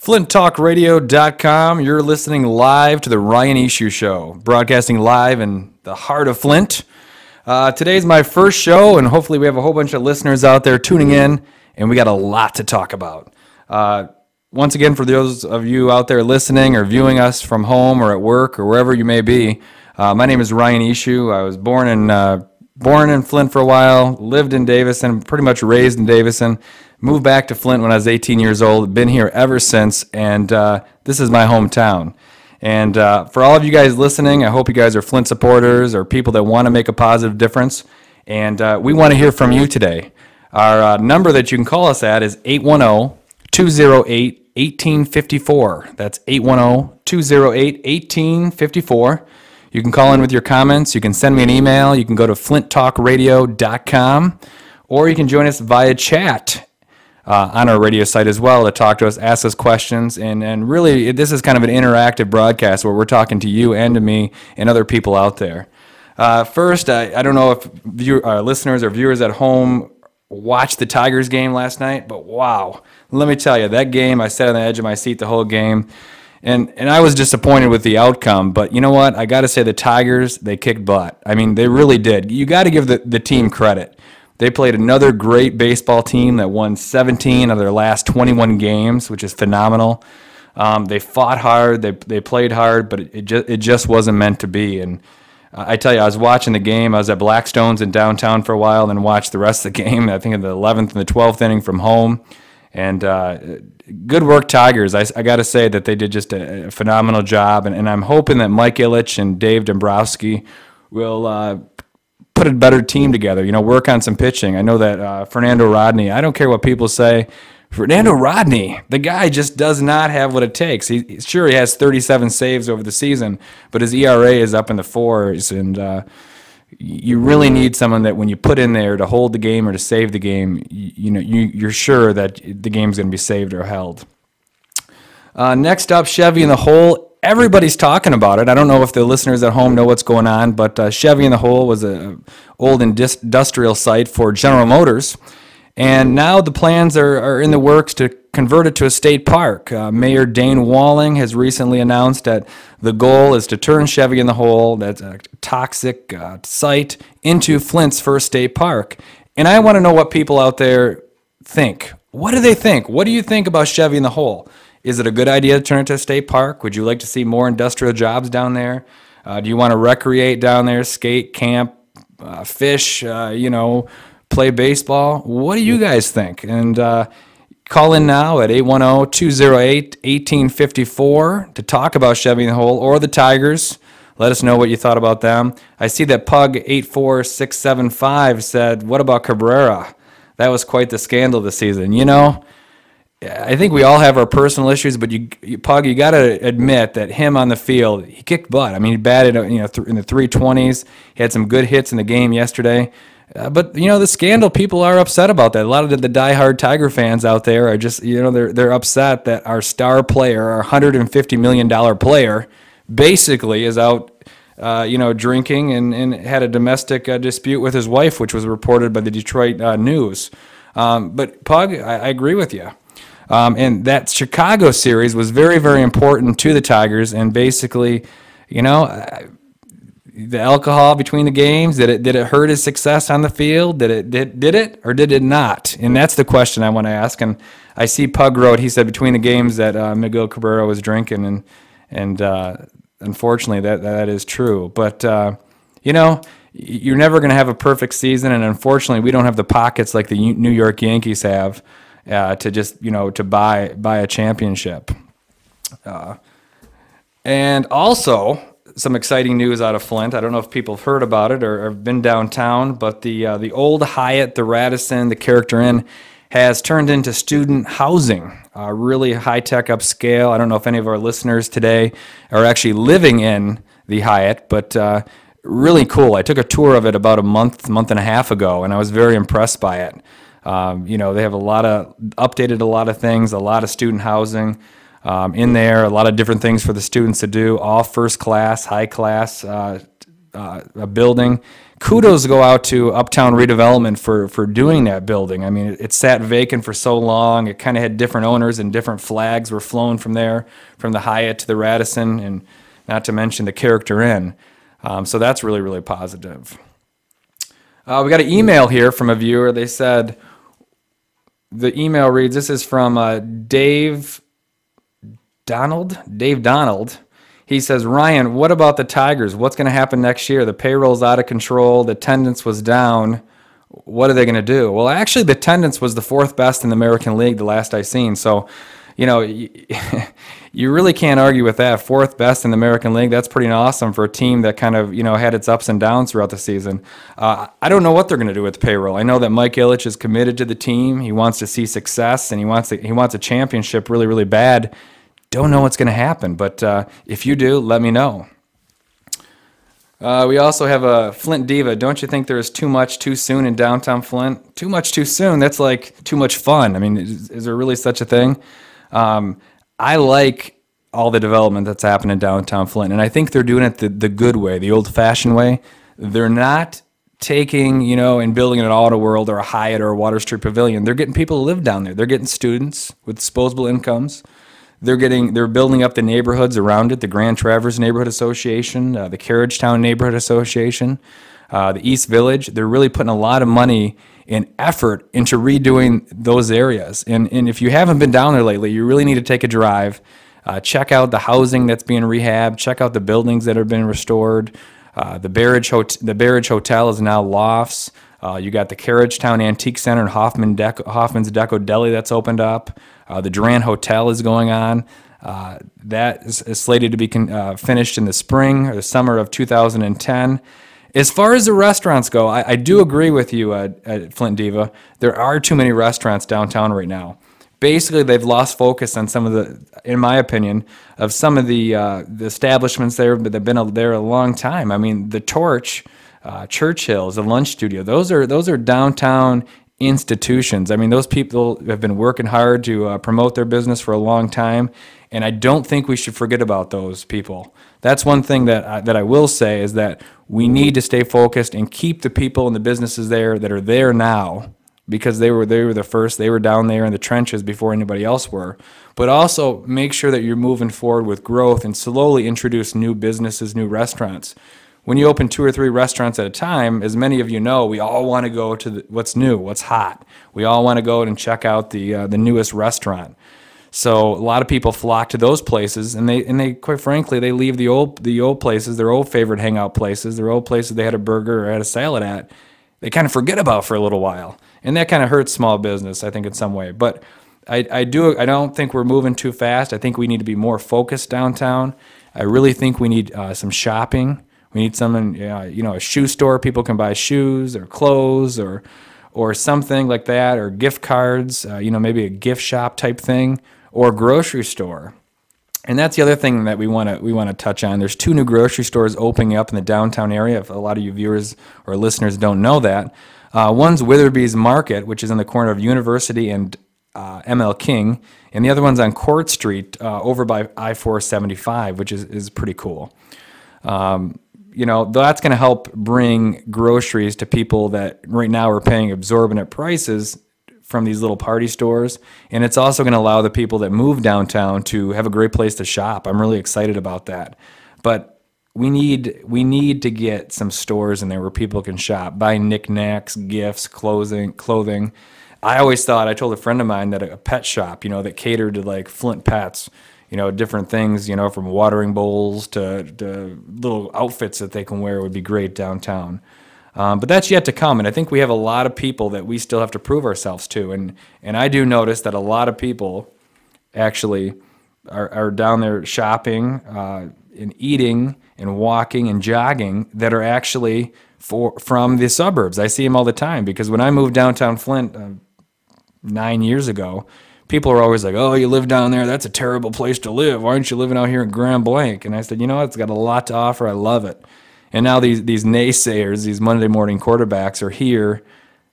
FlintTalkRadio.com. You're listening live to the Ryan Eashoo Show, broadcasting live in the heart of Flint. Today's my first show, and hopefully we have a whole bunch of listeners out there tuning in, and we got a lot to talk about. Once again, for those of you out there listening or viewing us from home or at work or wherever you may be, my name is Ryan Eashoo. I was born in Flint for a while, lived in Davison, pretty much raised in Davison. Moved back to Flint when I was 18 years old. Been here ever since, and this is my hometown. And for all of you guys listening, I hope you guys are Flint supporters or people that want to make a positive difference. And we want to hear from you today. Our number that you can call us at is 810-208-1854. That's 810-208-1854. You can call in with your comments. You can send me an email. You can go to flinttalkradio.com, or you can join us via chat on our radio site as well to talk to us, ask us questions, and really this is kind of an interactive broadcast where we're talking to you and to me and other people out there. First, I don't know if listeners or viewers at home watched the Tigers game last night, but wow, let me tell you, that game, I sat on the edge of my seat the whole game, and I was disappointed with the outcome, but you know what? I got to say the Tigers, they kicked butt. I mean, they really did. You got to give the team credit. They played another great baseball team that won 17 of their last 21 games, which is phenomenal. They fought hard, they played hard, but it just wasn't meant to be. And I tell you, I was watching the game. I was at Blackstone's in downtown for a while, and then watched the rest of the game. I think in the 11th and the 12th inning from home. And good work, Tigers. I got to say that they did just a phenomenal job, and I'm hoping that Mike Ilitch and Dave Dombrowski will put a better team together, work on some pitching. I know that Fernando Rodney, I don't care what people say, Fernando Rodney, the guy just does not have what it takes. He has 37 saves over the season, but his ERA is up in the fours, and you really need someone that when you put in there to hold the game or to save the game, you're sure that the game's going to be saved or held. Next up, Chevy in the Hole. Everybody's talking about it. I don't know if the listeners at home know what's going on, but Chevy in the Hole was an old industrial site for General Motors, and now the plans are in the works to convert it to a state park. Mayor Dane Walling has recently announced that the goal is to turn Chevy in the Hole, that's a toxic site, into Flint's first state park. And I want to know what people out there think. What do they think? What do you think about Chevy in the Hole? Is it a good idea to turn it to a state park? Would you like to see more industrial jobs down there? Do you want to recreate down there, skate, camp, fish, play baseball? What do you guys think? And call in now at 810-208-1854 to talk about Chevy in the Hole or the Tigers. Let us know what you thought about them. I see that Pug84675 said, what about Cabrera? That was quite the scandal this season. I think we all have our personal issues, but Pug, you got to admit that him on the field, he kicked butt. I mean, he batted, in the 320s. He had some good hits in the game yesterday. But the scandal, people are upset about that. A lot of the diehard Tiger fans out there are just, they're upset that our star player, our $150 million player, basically is out, drinking and had a domestic dispute with his wife, which was reported by the Detroit News. But Pug, I agree with you. And that Chicago series was very, very important to the Tigers. And basically, the alcohol between the games, did it hurt his success on the field? Did it or did it not? And that's the question I want to ask. And I see Pug wrote, he said between the games that Miguel Cabrera was drinking, and unfortunately that is true. But you're never going to have a perfect season, and unfortunately we don't have the pockets like the New York Yankees have. To just to buy a championship, and also some exciting news out of Flint. I don't know if people have heard about it or have been downtown, but the old Hyatt, the Radisson, the Character Inn has turned into student housing, really high tech, upscale. I don't know if any of our listeners today are actually living in the Hyatt, but really cool. I took a tour of it about a month and a half ago, and I was very impressed by it. They have updated a lot of things, a lot of student housing in there, a lot of different things for the students to do, all first class, high class building. kudos go out to Uptown Redevelopment for doing that building. I mean, it sat vacant for so long. It kind of had different owners, and different flags were flown from there, from the Hyatt to the Radisson, and not to mention the Character Inn. So that's really, really positive. We got an email here from a viewer. They said, the email reads, this is from Dave Donald. He says, Ryan, what about the Tigers? What's going to happen next year? The payroll's out of control. The attendance was down. What are they going to do? Well, actually, the attendance was the 4th best in the American League the last I seen. So, you know, you really can't argue with that. 4th best in the American League, that's pretty awesome for a team that kind of, you know, had its ups and downs throughout the season. I don't know what they're going to do with the payroll. I know that Mike Ilitch is committed to the team. He wants to see success, and he wants a championship really, really bad. Don't know what's going to happen, but if you do, let me know. We also have a Flint Diva. Don't you think there is too much too soon in downtown Flint? Too much too soon? That's like too much fun. I mean, is there really such a thing? I like all the development that's happened in downtown Flint, and I think they're doing it the good way, the old-fashioned way. They're not taking, you know, and building an Auto World or a Hyatt or a Water Street Pavilion. They're getting people to live down there. They're getting students with disposable incomes. They're building up the neighborhoods around it, the Grand Traverse Neighborhood Association, the Carriagetown Neighborhood Association, the East Village. They're really putting a lot of money and effort into redoing those areas. And if you haven't been down there lately, you really need to take a drive. Check out the housing that's being rehabbed. Check out the buildings that have been restored. The Barrage Hotel is now lofts. You got the Carriagetown Antique Center and Hoffman's Deco Deli that's opened up. The Durant Hotel is going on. That is slated to be finished in the spring or the summer of 2010. As far as the restaurants go, I do agree with you, at Flint Diva. There are too many restaurants downtown right now. Basically, they've lost focus on some of the, in my opinion, of some of the establishments there that have been there a long time. I mean, the Torch, Churchill's, the Lunch Studio, those are downtown institutions. I mean, those people have been working hard to promote their business for a long time, and I don't think we should forget about those people. That's one thing that I will say, is that we need to stay focused and keep the people and the businesses there that are there now, because they were the first. They were down there in the trenches before anybody else were. But also make sure that you're moving forward with growth and slowly introduce new businesses, new restaurants. When you open 2 or 3 restaurants at a time, as many of you know, we all want to go to what's new, what's hot. We all want to go and check out the newest restaurant. So a lot of people flock to those places, and they quite frankly, they leave the old places, their old favorite hangout places, their old places they had a burger or had a salad at. They kind of forget about for a little while, and that kind of hurts small business, I think, in some way. But I don't think we're moving too fast. I think we need to be more focused downtown. I really think we need some shopping. We need some, you know, a shoe store. People can buy shoes or clothes or something like that, or gift cards. You know, maybe a gift shop type thing, or a grocery store. And that's the other thing that we want to touch on. There's 2 new grocery stores opening up in the downtown area. If a lot of you viewers or listeners don't know that, one's Witherby's Market, which is in the corner of University and ML King, and the other one's on Court Street over by I-475, which is pretty cool. You know, that's going to help bring groceries to people that right now are paying exorbitant prices from these little party stores. And it's also going to allow the people that move downtown to have a great place to shop. I'm really excited about that. But we need to get some stores in there where people can shop, buy knickknacks, gifts, clothing. I always thought, I told a friend of mine that a pet shop, you know, that catered to like Flint pets, you know, different things, you know, from watering bowls to little outfits that they can wear would be great downtown. But that's yet to come, and I think we have a lot of people that we still have to prove ourselves to. And I do notice that a lot of people actually are down there shopping and eating and walking and jogging that are actually from the suburbs. I see them all the time, because when I moved downtown Flint 9 years ago, people are always like, oh, you live down there, that's a terrible place to live. Why aren't you living out here in Grand Blanc? And I said, you know what, it's got a lot to offer. I love it. And now these naysayers, these Monday morning quarterbacks are here,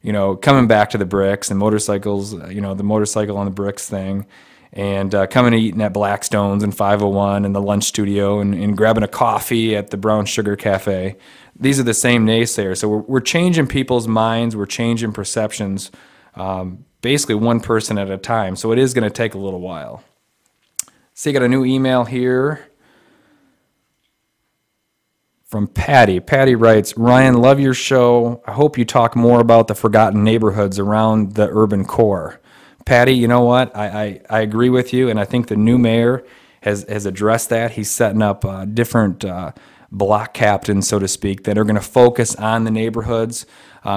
you know, coming back to the bricks and motorcycles, you know, the motorcycle on the bricks thing. and coming and eating at Blackstone's and 501 and the Lunch Studio and grabbing a coffee at the Brown Sugar Cafe. These are the same naysayers. So we're changing people's minds. We're changing perceptions, basically one person at a time. So it is going to take a little while. So you got a new email here from Patty. Patty writes, Ryan, love your show. I hope you talk more about the forgotten neighborhoods around the urban core. Patty, you know what? I agree with you, and I think the new mayor has addressed that. He's setting up different block captains, so to speak, that are going to focus on the neighborhoods.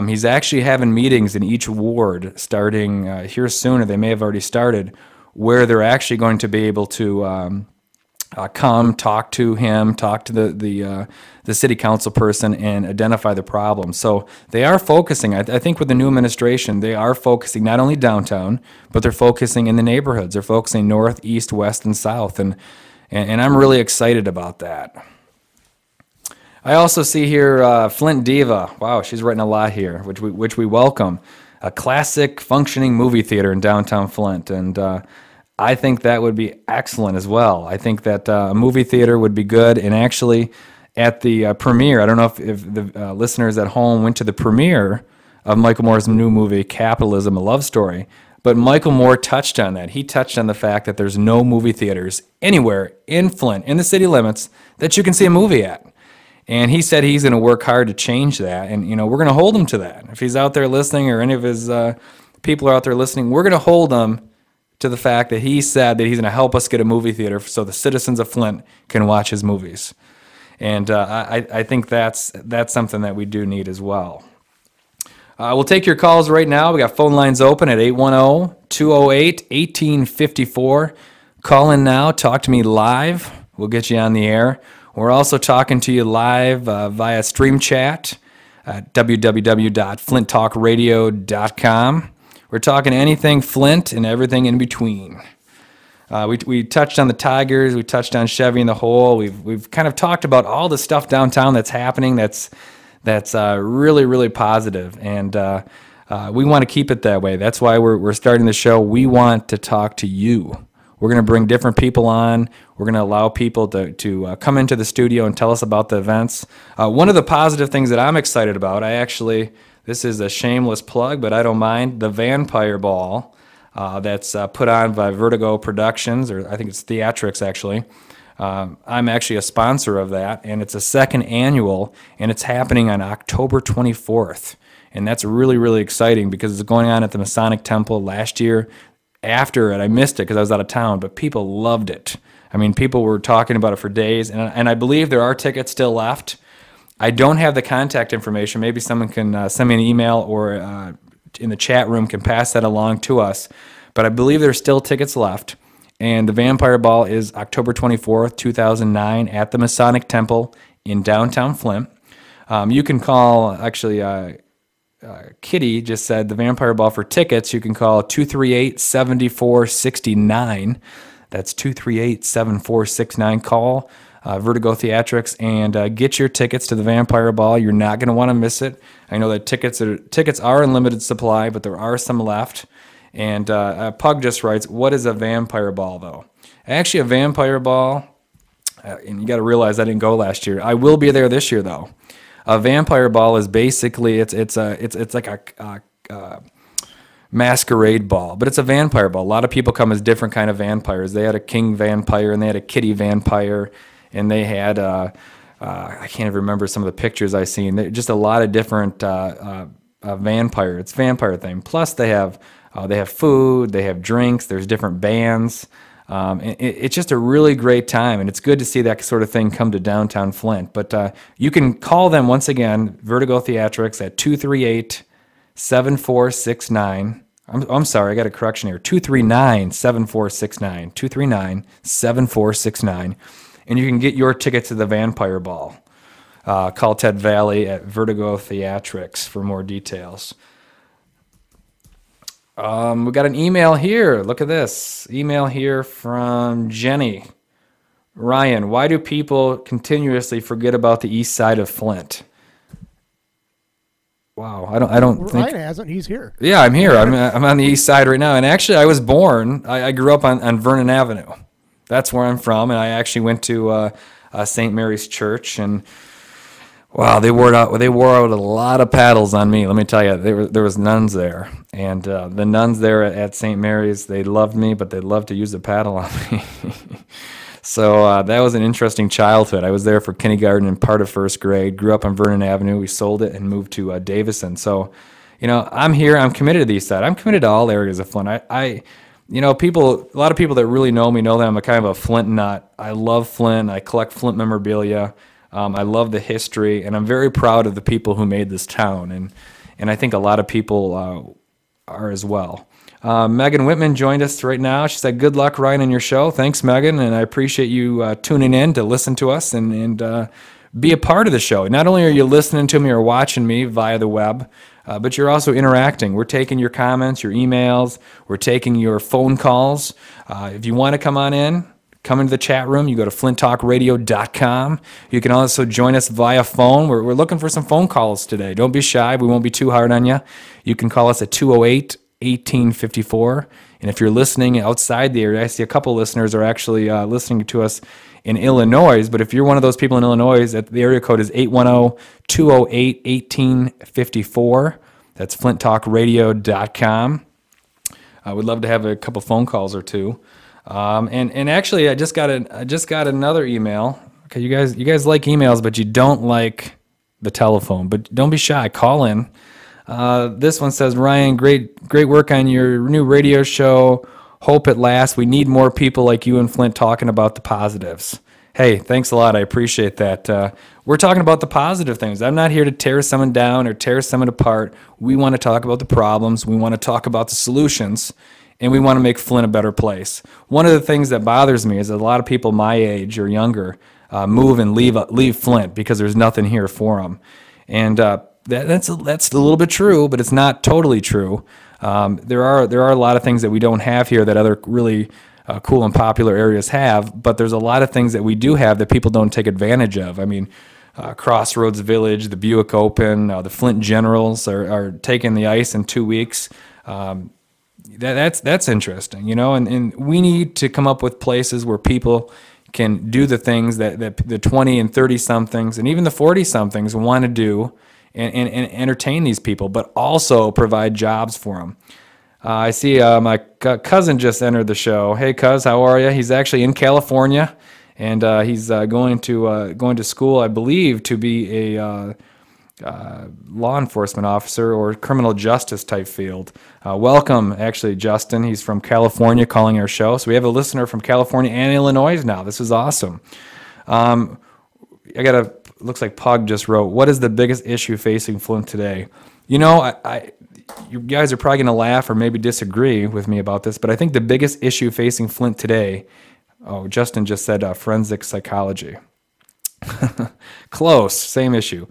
He's actually having meetings in each ward starting here soon, or they may have already started, where they're actually going to be able to come, talk to him, talk to the city council person, and identify the problem. So they are focusing. I think with the new administration, they are focusing not only downtown, but they're focusing in the neighborhoods. They're focusing north, east, west, and south, and I'm really excited about that. I also see here Flint Diva. Wow, she's writing a lot here, which we welcome. A classic functioning movie theater in downtown Flint, and I think that would be excellent as well. I think that a movie theater would be good, and actually at the premiere, I don't know if the listeners at home went to the premiere of Michael Moore's new movie, Capitalism, A Love Story, but Michael Moore touched on that. He touched on the fact that there's no movie theaters anywhere in Flint, in the city limits, that you can see a movie at. And he said he's going to work hard to change that, and we're going to hold him to that. If he's out there listening, or any of his people are out there listening, we're going to hold him to the fact that he said that he's going to help us get a movie theater so the citizens of Flint can watch his movies. And I think that's something that we do need as well. We'll take your calls right now. We got phone lines open at 810-208-1854. Call in now. Talk to me live. We'll get you on the air. We're also talking to you live via stream chat at www.flinttalkradio.com. We're talking anything Flint and everything in between. We touched on the Tigers. We touched on Chevy in the Hole. We've kind of talked about all the stuff downtown that's happening. That's really, really positive, and we want to keep it that way. That's why we're starting the show. We want to talk to you. We're going to bring different people on. We're going to allow people to come into the studio and tell us about the events. One of the positive things that I'm excited about, this is a shameless plug, but I don't mind, the Vampire Ball that's put on by Vertigo Productions, or I think it's Theatrics actually. I'm actually a sponsor of that, and it's a second annual, and it's happening on October 24th. And that's really, really exciting because it's going on at the Masonic Temple last year. After it, I missed it because I was out of town, but people loved it. I mean, people were talking about it for days, and I believe there are tickets still left. I don't have the contact information. Maybe someone can send me an email, or in the chat room can pass that along to us. But I believe there's still tickets left, and the Vampire Ball is October 24th, 2009 at the Masonic Temple in downtown Flint. You can call, actually, Kitty just said the Vampire Ball for tickets. You can call 238-7469. That's 238-7469. Call Vertigo Theatrics and get your tickets to the Vampire Ball. You're not going to want to miss it. I know that tickets are in limited supply, but there are some left. And Pug just writes, what is a Vampire Ball, though? Actually, a Vampire Ball, and you got to realize I didn't go last year. I will be there this year, though. A Vampire Ball is basically it's like a masquerade ball, but it's a vampire ball. A lot of people come as different kind of vampires. They had a king vampire, and they had a kitty vampire, and they had I can't even remember some of the pictures I seen. Just a lot of different vampire. It's vampire thing. Plus they have food, they have drinks. There's different bands. It's just a really great time, and it's good to see that sort of thing come to downtown Flint. But you can call them, once again, Vertigo Theatrics, at 238-7469. I'm sorry, I got a correction here. 239-7469. 239-7469. And you can get your ticket to the Vampire Ball. Call Ted Valley at Vertigo Theatrics for more details. We got an email here. Look at this. Email here from Jenny. Ryan, why do people continuously forget about the east side of Flint? wow, I don't think Ryan hasn't. He's here. Yeah, I'm here. I'm on the east side right now, and actually, I was born. I grew up on Vernon Avenue. That's where I'm from, and I actually went to St. Mary's Church, and wow, they wore out a lot of paddles on me. Let me tell you, there was nuns there, and the nuns there at St. Mary's, they loved me, but they loved to use the paddle on me. So that was an interesting childhood. I was there for kindergarten and part of first grade. Grew up on Vernon Avenue. We sold it and moved to Davison. So, I'm here. I'm committed to the East Side. I'm committed to all areas of Flint. A lot of people that really know me know that I'm a kind of a Flint nut. I love Flint. I collect Flint memorabilia. I love the history, and I'm very proud of the people who made this town. And I think a lot of people are as well. Megan Whitman joined us right now. She said, "Good luck, Ryan, on your show." Thanks, Megan, and I appreciate you tuning in to listen to us and be a part of the show. Not only are you listening to me or watching me via the web, but you're also interacting. We're taking your comments, your emails. We're taking your phone calls. If you want to come on in, come into the chat room. You go to flinttalkradio.com. You can also join us via phone. We're looking for some phone calls today. Don't be shy. We won't be too hard on you. You can call us at 208-1854. And if you're listening outside the area, I see a couple listeners are actually listening to us in Illinois. But if you're one of those people in Illinois, the area code is 810-208-1854. That's flinttalkradio.com. I would love to have a couple phone calls or two. And actually, I just got another email. Okay, you guys like emails, but you don't like the telephone. But don't be shy. Call in. This one says, "Ryan, great work on your new radio show. Hope it lasts. We need more people like you and Flint talking about the positives." Hey, thanks a lot. I appreciate that. We're talking about the positive things. I'm not here to tear someone down or tear someone apart. We want to talk about the problems. We want to talk about the solutions. And we want to make Flint a better place. One of the things that bothers me is that a lot of people my age or younger move and leave Flint because there's nothing here for them. And that's a little bit true, but it's not totally true. There are a lot of things that we don't have here that other really cool and popular areas have, but there's a lot of things that we do have that people don't take advantage of. I mean, Crossroads Village, the Buick Open, the Flint Generals are taking the ice in 2 weeks. That's interesting, and we need to come up with places where people can do the things that the 20 and 30 somethings and even the 40 somethings want to do and entertain these people, but also provide jobs for them. I see my cousin just entered the show. Hey, cuz, how are you? He's actually in California, and he's going to school, I believe, to be a law enforcement officer or criminal justice type field. Welcome, actually, Justin. He's from California calling our show. So we have a listener from California and Illinois now. This is awesome. Looks like Pug just wrote, "What is the biggest issue facing Flint today?" You guys are probably going to laugh or maybe disagree with me about this, but I think the biggest issue facing Flint today, Justin just said forensic psychology. Close, same issue.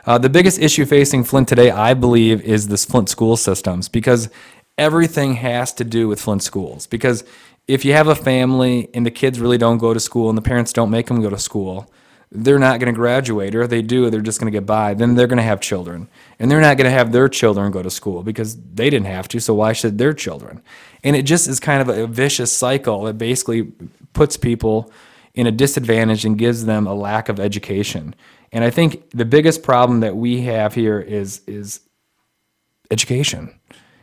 The biggest issue facing Flint today, I believe, is this Flint school systems, because everything has to do with Flint schools. Because if you have a family and the kids really don't go to school and the parents don't make them go to school, they're not going to graduate, or if they do, they're just going to get by. Then they're going to have children, and they're not going to have their children go to school because they didn't have to, so why should their children? And it just is kind of a vicious cycle that basically puts people in a disadvantage and gives them a lack of education. And I think the biggest problem that we have here is education.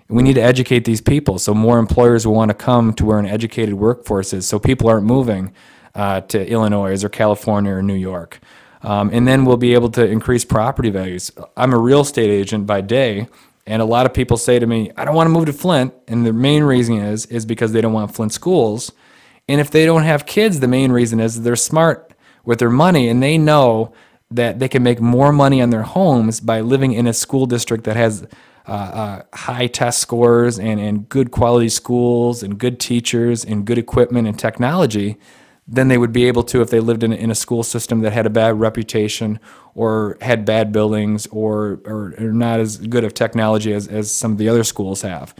We need to educate these people so more employers will want to come to where an educated workforce is, so people aren't moving to Illinois or California or New York. And then we'll be able to increase property values. I'm a real estate agent by day, and a lot of people say to me, "I don't want to move to Flint," and the main reason is because they don't want Flint schools. And if they don't have kids, the main reason is they're smart with their money, and they know that they can make more money on their homes by living in a school district that has high test scores and good quality schools and good teachers and good equipment and technology than they would be able to if they lived in a school system that had a bad reputation or had bad buildings or not as good of technology as some of the other schools have.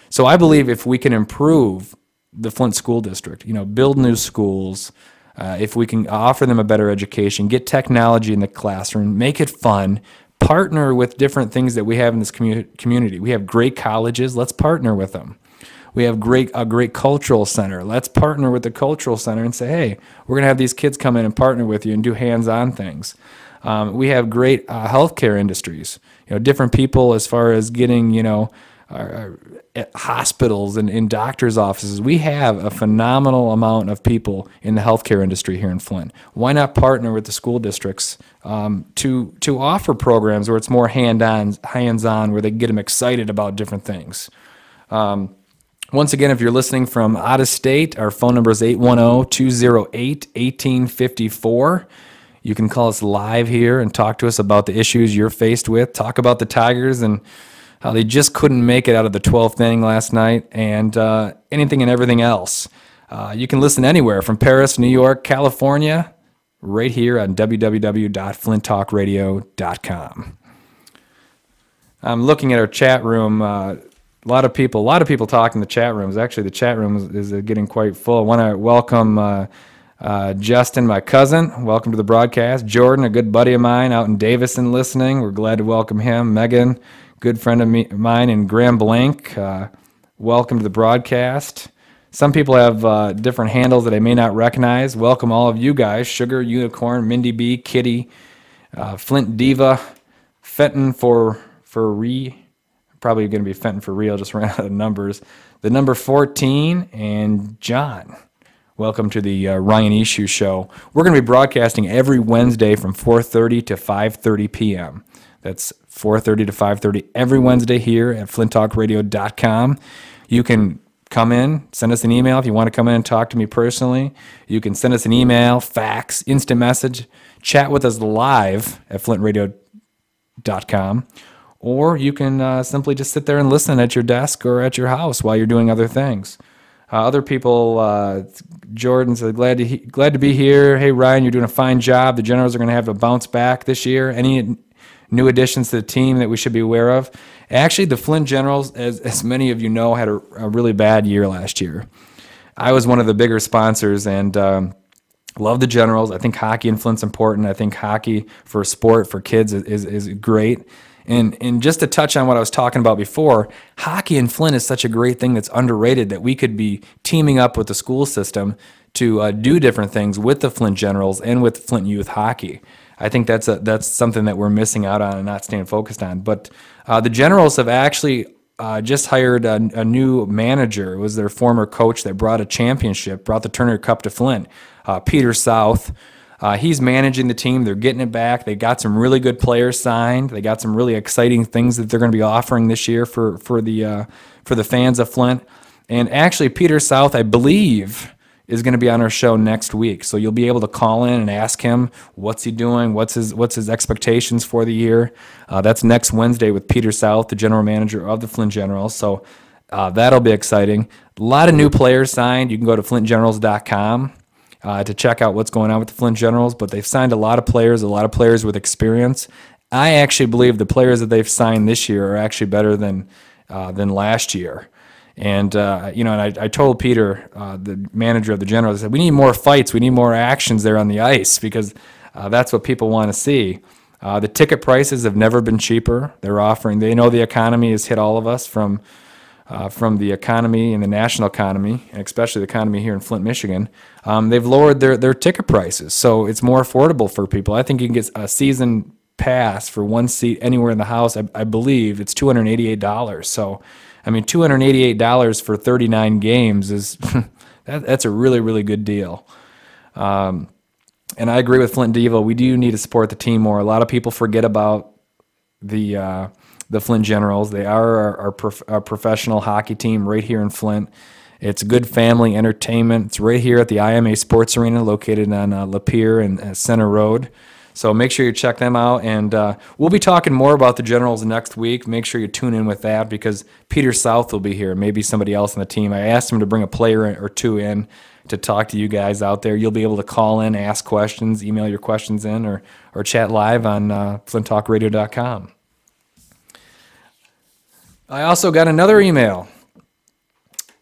So I believe if we can improve the Flint school district, build new schools, if we can offer them a better education, get technology in the classroom, make it fun, partner with different things that we have in this community. We have great colleges. Let's partner with them. We have a great cultural center. Let's partner with the cultural center and say, hey, we're going to have these kids come in and partner with you and do hands-on things. We have great healthcare industries. Different people as far as getting, at hospitals and in doctors' offices. We have a phenomenal amount of people in the healthcare industry here in Flint. Why not partner with the school districts to offer programs where it's more hands-on, where they get them excited about different things? Once again, if you're listening from out of state, our phone number is 810-208-1854. You can call us live here and talk to us about the issues you're faced with. Talk about the Tigers and how they just couldn't make it out of the 12th inning last night, and anything and everything else. You can listen anywhere from Paris, New York, California, right here on www.flinttalkradio.com. I'm looking at our chat room. A lot of people talking in the chat rooms. Actually, the chat room is getting quite full. I want to welcome Justin, my cousin. Welcome to the broadcast. Jordan, a good buddy of mine out in Davison, listening. We're glad to welcome him. Megan, good friend of mine, and Graham Blank. Welcome to the broadcast. Some people have different handles that I may not recognize. Welcome all of you guys. Sugar, Unicorn, Mindy B, Kitty, Flint Diva, Fenton for probably going to be Fenton for real, just ran out of numbers. The number 14, and John. Welcome to the Ryan Eashoo Show. We're going to be broadcasting every Wednesday from 4:30 to 5:30 p.m. That's 4:30 to 5:30 every Wednesday here at flinttalkradio.com. You can come in, send us an email if you want to come in and talk to me personally. You can send us an email, fax, instant message, chat with us live at flintradio.com. Or you can simply just sit there and listen at your desk or at your house while you're doing other things. Other people, Jordan said, glad to be here. Hey, Ryan, you're doing a fine job. The Generals are going to have a bounce back this year. Any new additions to the team that we should be aware of? Actually, the Flint Generals, as many of you know, had a really bad year last year. I was one of the bigger sponsors and love the Generals. I think hockey in Flint's important. I think hockey for a sport for kids is great. And just to touch on what I was talking about before, hockey in Flint is such a great thing that's underrated that we could be teaming up with the school system to do different things with the Flint Generals and with Flint Youth Hockey. I think that's something that we're missing out on and not staying focused on. But the Generals have actually just hired a new manager. It was their former coach that brought a championship, brought the Turner Cup to Flint, Peter South. He's managing the team. They're getting it back. They got some really good players signed. They got some really exciting things that they're going to be offering this year for the fans of Flint. And actually, Peter South, I believe, is going to be on our show next week. So you'll be able to call in and ask him what's he doing, what's his expectations for the year. That's next Wednesday with Peter South, the general manager of the Flint Generals. So that'll be exciting. A lot of new players signed. You can go to flintgenerals.com. To check out what's going on with the Flint Generals, but they've signed a lot of players with experience. I actually believe the players that they've signed this year are actually better than last year. And I told Peter, the manager of the Generals, I said, we need more fights, we need more actions there on the ice because that's what people want to see. The ticket prices have never been cheaper. They know the economy has hit all of us from the economy and the national economy, and especially the economy here in Flint, Michigan. They've lowered their ticket prices, so it's more affordable for people. I think you can get a season pass for one seat anywhere in the house. I believe it's $288. So, I mean, $288 for 39 games is that's a really, really good deal. And I agree with Flint Diva. We do need to support the team more. A lot of people forget about the Flint Generals. They are our professional hockey team right here in Flint. It's good family entertainment. It's right here at the IMA Sports Arena located on Lapeer and Center Road. So make sure you check them out. And we'll be talking more about the Generals next week. Make sure you tune in with that because Peter South will be here, maybe somebody else on the team. I asked him to bring a player or two in to talk to you guys out there. You'll be able to call in, ask questions, email your questions in, or chat live on flinttalkradio.com. I also got another email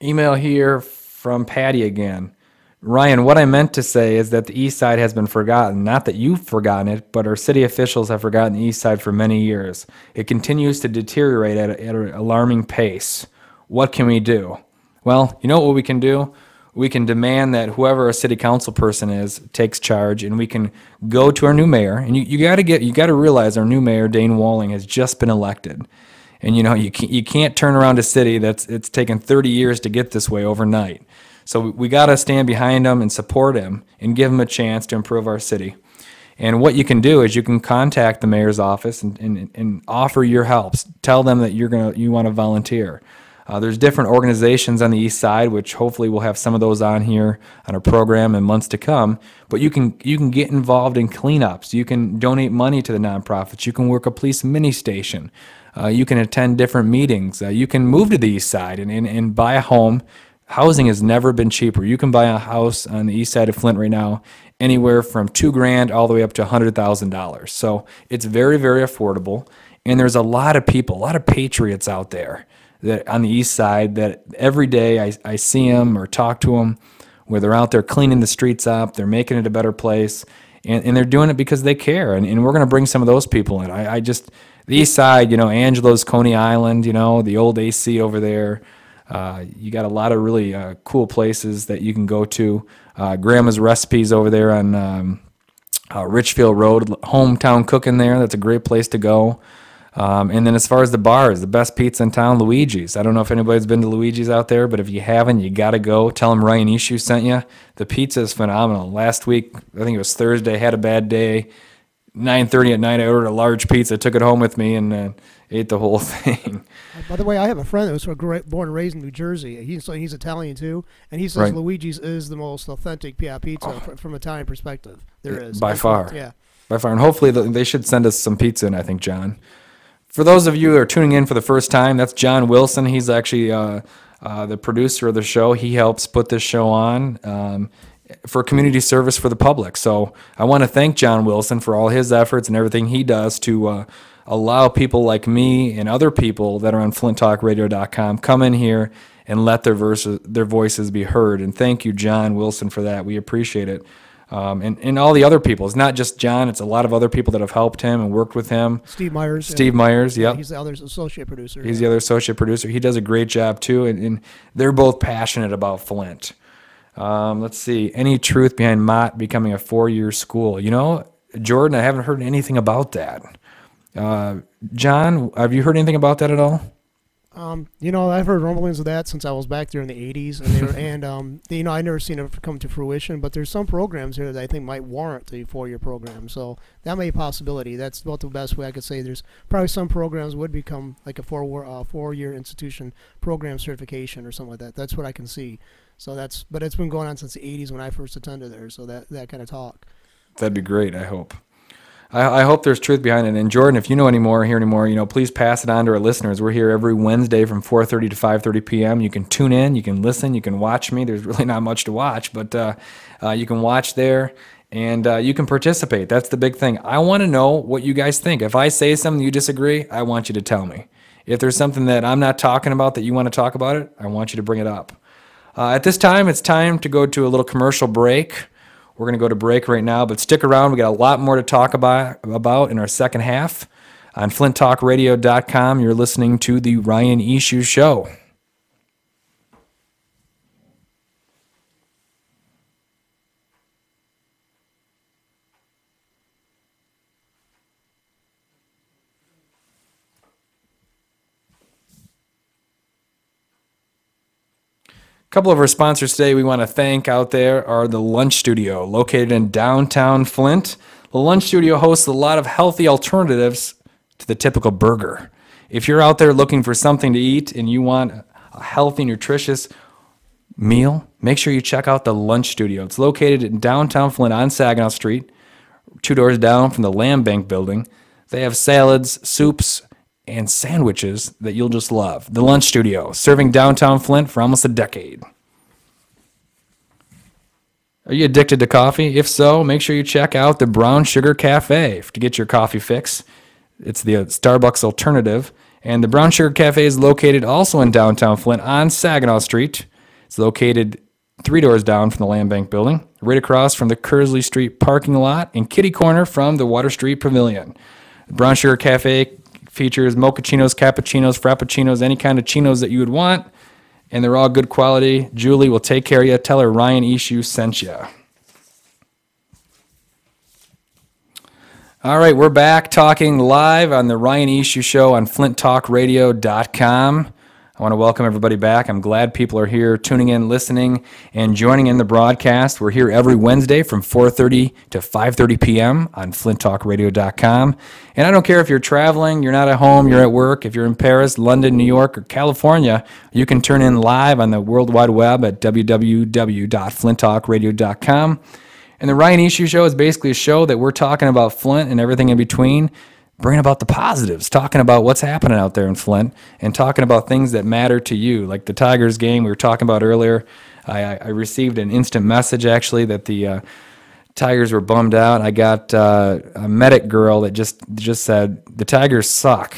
here from Patty again. Ryan, what I meant to say is that the East Side has been forgotten. Not that you've forgotten it, but our city officials have forgotten the East Side for many years. It continues to deteriorate at an alarming pace. What can we do? Well, you know what we can do? We can demand that whoever a city council person is takes charge, and we can go to our new mayor. And you got to realize our new mayor, Dane Walling, has just been elected. And you can't turn around a city it's taken 30 years to get this way overnight. So we got to stand behind him and support him and give him a chance to improve our city. And what you can do is you can contact the mayor's office and offer your help. Tell them that you want to volunteer. There's different organizations on the East Side, which hopefully we'll have some of those on here on our program in months to come. But you can get involved in cleanups. You can donate money to the nonprofits. You can work a police mini station. You can attend different meetings. You can move to the East Side and buy a home. Housing has never been cheaper. You can buy a house on the East Side of Flint right now anywhere from $2,000 all the way up to $100,000. So it's very, very affordable. And there's a lot of people, a lot of patriots out there that on the East Side that every day I see them or talk to them where they're out there cleaning the streets up, they're making it a better place, and they're doing it because they care. And we're going to bring some of those people in. The East Side, Angelo's, Coney Island, the old AC over there. You got a lot of really cool places that you can go to. Grandma's Recipes over there on Richfield Road, hometown cooking there. That's a great place to go. And then as far as the bars, the best pizza in town, Luigi's. I don't know if anybody's been to Luigi's out there, but if you haven't, you got to go. Tell them Ryan Eashoo sent you. The pizza is phenomenal. Last week, I think it was Thursday, had a bad day. 9:30 at night, I ordered a large pizza, took it home with me, and ate the whole thing. By the way, I have a friend that was born and raised in New Jersey. He's Italian too, and he says Right. Luigi's is the most authentic pizza from Italian perspective there is. By far. Yeah. By far. And hopefully they should send us some pizza in, I think, John. For those of you who are tuning in for the first time, that's John Wilson. He's actually the producer of the show. He helps put this show on for community service for the public. So I want to thank John Wilson for all his efforts and everything he does to allow people like me and other people that are on flinttalkradio.com come in here and let their voices be heard. And thank you, John Wilson, for that. We appreciate it. And all the other people. It's not just John. It's a lot of other people that have helped him and worked with him. Steve Myers. Steve Myers, yep. He's the other associate producer. He's the other associate producer. He does a great job, too. And they're both passionate about Flint. Let's see. Any truth behind Mott becoming a 4-year school? Jordan, I haven't heard anything about that. John, have you heard anything about that at all? I've heard rumblings of that since I was back there in the 80s, and I never seen it come to fruition, but there's some programs here that I think might warrant the 4-year program, so that may be a possibility. That's about the best way I could say. There's probably some programs would become like a 4-year institution program certification or something like that. That's what I can see. So but it's been going on since the 80s when I first attended there, so that kind of talk. That'd be great, I hope. I hope there's truth behind it. And Jordan, if you know hear any more, please pass it on to our listeners. We're here every Wednesday from 4:30 to 5:30 p.m. You can tune in, you can listen, you can watch me. There's really not much to watch, but you can watch there and you can participate. That's the big thing. I want to know what you guys think. If I say something you disagree, I want you to tell me. If there's something that I'm not talking about that you want to talk about it, I want you to bring it up. At this time, it's time to go to a little commercial break. We're going to go to break right now, but stick around. We got a lot more to talk about in our second half. On flinttalkradio.com, you're listening to the Ryan Eashoo Show. A couple of our sponsors today we want to thank out there are the Lunch Studio, located in downtown Flint. The Lunch Studio hosts a lot of healthy alternatives to the typical burger. If you're out there looking for something to eat and you want a healthy, nutritious meal, make sure you check out the Lunch Studio. It's located in downtown Flint on Saginaw Street, 2 doors down from the Land Bank building. They have salads, soups, and sandwiches that you'll just love. The Lunch Studio, serving downtown Flint for almost a decade. Are you addicted to coffee? If so, make sure you check out the Brown Sugar Cafe to get your coffee fix. It's the Starbucks alternative. And the Brown Sugar Cafe is located also in downtown Flint on Saginaw Street. It's located 3 doors down from the Land Bank building, right across from the Kersley Street parking lot, and kitty corner from the Water Street Pavilion. The Brown Sugar Cafe features mochachinos, cappuccinos, frappuccinos, any kind of chinos that you would want, and they're all good quality. Julie will take care of you. Tell her Ryan Eashoo sent you. All right, we're back talking live on the Ryan Eashoo Show on flinttalkradio.com. I want to welcome everybody back. I'm glad people are here tuning in, listening, and joining in the broadcast. We're here every Wednesday from 4:30 to 5:30 p.m. on flinttalkradio.com. And I don't care if you're traveling, you're not at home, you're at work. If you're in Paris, London, New York, or California, you can turn in live on the World Wide Web at www.flinttalkradio.com. And the Ryan Eashoo Show is basically a show that we're talking about Flint and everything in between, bringing about the positives, talking about what's happening out there in Flint, and talking about things that matter to you, like the Tigers game we were talking about earlier. I received an instant message, actually, that the Tigers were bummed out. I got a medic girl that just said, the Tigers suck.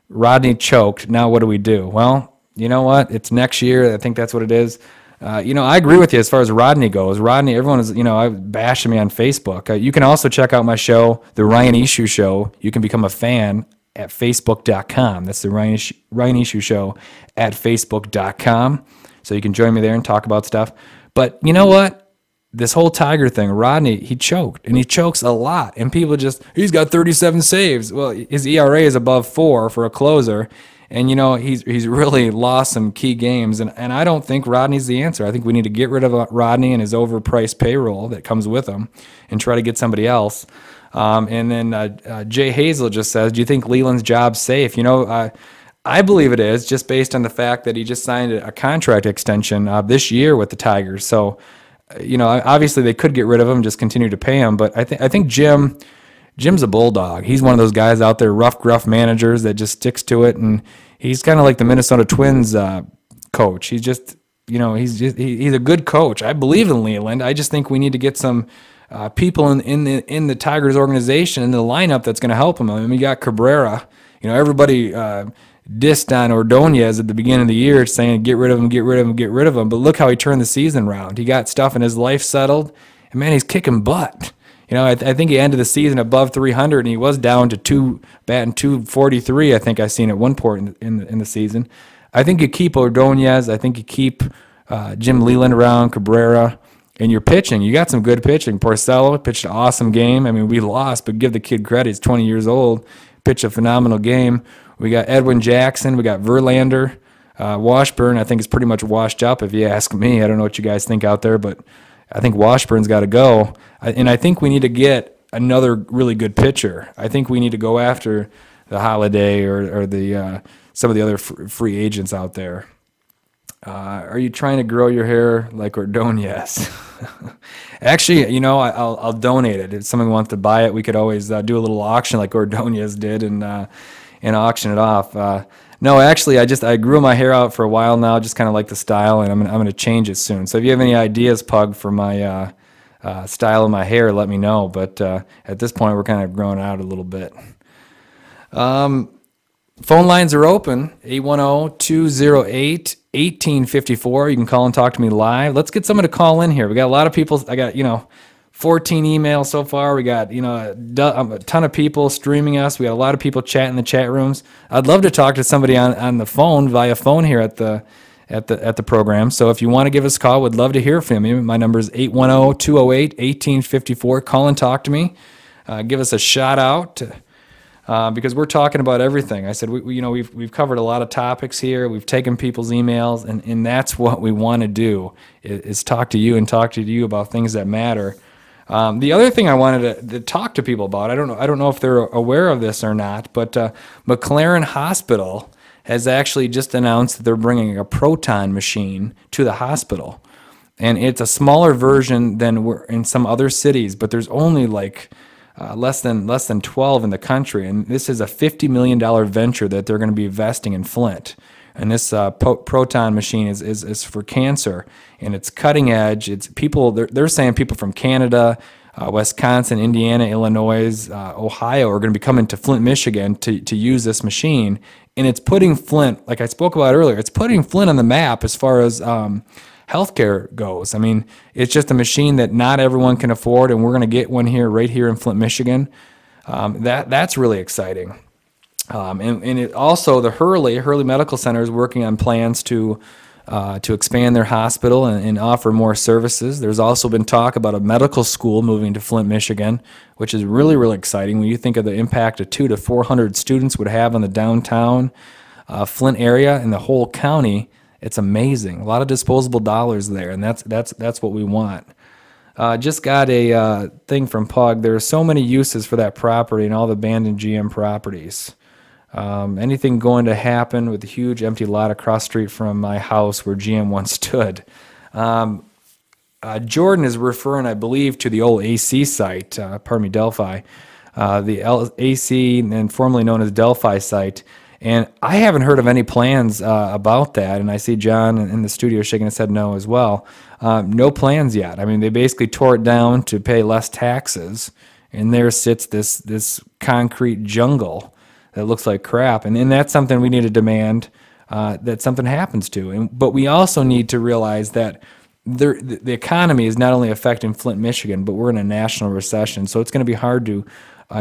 Rodney choked. Now what do we do? Well, you know what? It's next year. I think that's what it is. I agree with you as far as Rodney goes. Rodney, everyone is, bashing me on Facebook. You can also check out my show, The Ryan Eashoo Show. You can become a fan at facebook.com. That's the Ryan Eashoo Show at facebook.com. So you can join me there and talk about stuff. But you know what? This whole Tiger thing, Rodney, he choked, and he chokes a lot. And people he's got 37 saves. Well, his ERA is above 4 for a closer. And, he's really lost some key games. And I don't think Rodney's the answer. I think we need to get rid of Rodney and his overpriced payroll that comes with him and try to get somebody else. And then Jay Hazel just says, do you think Leland's job's safe? I believe it is, just based on the fact that he just signed a contract extension this year with the Tigers. So, obviously they could get rid of him, just continue to pay him. But I think Jim's a bulldog. He's one of those guys out there, rough, gruff managers that just sticks to it, and he's kind of like the Minnesota Twins coach. He's just, he's a good coach. I believe in Leland. I just think we need to get some people in the Tigers organization in the lineup that's going to help him. I mean, we got Cabrera. Everybody dissed on Ordonez at the beginning of the year, saying get rid of him, get rid of him, get rid of him. But look how he turned the season around. He got stuff in his life settled, and man, he's kicking butt. I think he ended the season above 300, and he was down to batting 243. I think I seen at one point in the season. I think you keep Ordonez. I think you keep Jim Leland around, Cabrera, and you're pitching. You got some good pitching. Porcello pitched an awesome game. I mean, we lost, but give the kid credit. He's 20 years old. Pitched a phenomenal game. We got Edwin Jackson. We got Verlander. Washburn, I think, is pretty much washed up, if you ask me. I don't know what you guys think out there, but I think Washburn's got to go. And I think we need to get another really good pitcher. I think we need to go after the Holiday or the some of the other free agents out there. Are you trying to grow your hair like Ordonez? Actually, I'll donate it. If someone wants to buy it, we could always do a little auction like Ordonez did and auction it off. No, actually, I grew my hair out for a while now, just kind of like the style, and I'm going to change it soon. So if you have any ideas, Pug, for my style of my hair, let me know. But at this point, we're kind of growing out a little bit. Phone lines are open, 810-208-1854. You can call and talk to me live. Let's get someone to call in here. We got a lot of people. I got, 14 emails so far. We got, a ton of people streaming us. We got a lot of people chatting in the chat rooms. I'd love to talk to somebody on the phone, via phone here at the program. So if you want to give us a call, we'd love to hear from you. My number is 810-208-1854. Call and talk to me. Give us a shout out because we're talking about everything. I said we've covered a lot of topics here. We've taken people's emails, and that's what we want to do is talk to you and talk to you about things that matter. The other thing I wanted to talk to people about, I don't know if they're aware of this or not, but McLaren Hospital has actually just announced that they're bringing a proton machine to the hospital. And it's a smaller version than in some other cities, but there's only like less than 12 in the country. And this is a $50 million venture that they're going to be investing in Flint. And this proton machine is for cancer, and it's cutting edge. It's people. They're saying people from Canada, Wisconsin, Indiana, Illinois, Ohio are going to be coming to Flint, Michigan to use this machine. And it's putting Flint, like I spoke about earlier, it's putting Flint on the map as far as healthcare goes. I mean, it's just a machine that not everyone can afford, and we're going to get one here, right here in Flint, Michigan. That's really exciting. And it also, the Hurley Medical Center is working on plans to expand their hospital and offer more services. There's also been talk about a medical school moving to Flint, Michigan, which is really, really exciting when you think of the impact a 200 to 400 students would have on the downtown Flint area and the whole county. It's amazing. A lot of disposable dollars there, and that's what we want. Just got a thing from Pug. There are so many uses for that property and all the abandoned GM properties. Anything going to happen with the huge empty lot across the street from my house where GM once stood? Jordan is referring, I believe, to the old AC site, Delphi, the AC and formerly known as Delphi site. And I haven't heard of any plans about that, and I see John in the studio shaking his head no as well. No plans yet. I mean, they basically tore it down to pay less taxes, and there sits this concrete jungle that looks like crap. And that's something we need to demand that something happens to. But we also need to realize that the economy is not only affecting Flint, Michigan, but we're in a national recession, so it's going to be hard to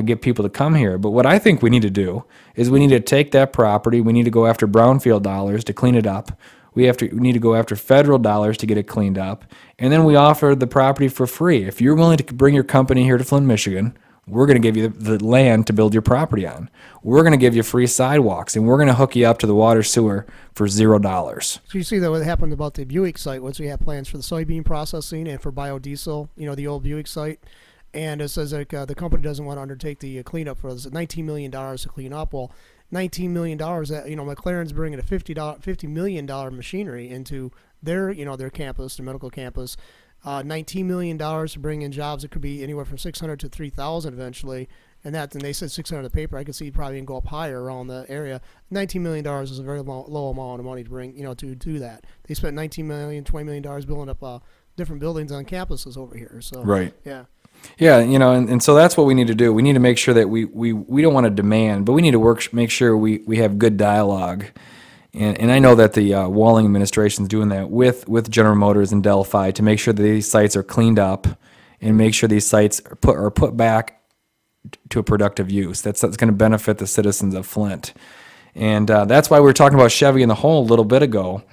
get people to come here. But what I think we need to do is we need to take that property, we need to go after brownfield dollars to clean it up, we need to go after federal dollars to get it cleaned up, and then we offer the property for free. If you're willing to bring your company here to Flint, Michigan, we're going to give you the land to build your property on. We're going to give you free sidewalks, and we're going to hook you up to the water sewer for $0. So you see that what happened about the Buick site, once we have plans for the soybean processing and for biodiesel, the old Buick site. And it says that the company doesn't want to undertake the cleanup for us. $19 million to clean up. Well, $19 million that, McLaren's bringing a $50 million machinery into their campus, their medical campus. $19 million to bring in jobs that could be anywhere from 600 to 3,000 eventually. And they said 600 on the paper. I could see probably can go up higher around the area. $19 million is a very low amount of money to bring, to do that. They spent $19 million, $20 million building up different buildings on campuses over here. So right. Yeah. Yeah, and so that's what we need to do. We need to make sure that we don't want to demand, but we need to make sure we have good dialogue. And I know that the Walling administration is doing that with General Motors and Delphi to make sure that these sites are cleaned up and make sure these sites are put back to a productive use. That's going to benefit the citizens of Flint. And that's why we were talking about Chevy in the Hole a little bit ago.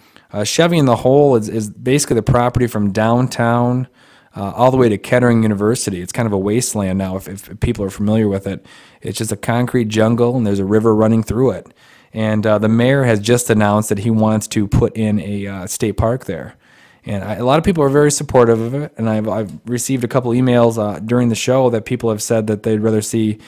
Chevy in the Hole is basically the property from downtown all the way to Kettering University. It's kind of a wasteland now if people are familiar with it. It's just a concrete jungle, and there's a river running through it. And the mayor has just announced that he wants to put in a state park there. And a lot of people are very supportive of it, and I've received a couple emails during the show that people have said that they'd rather see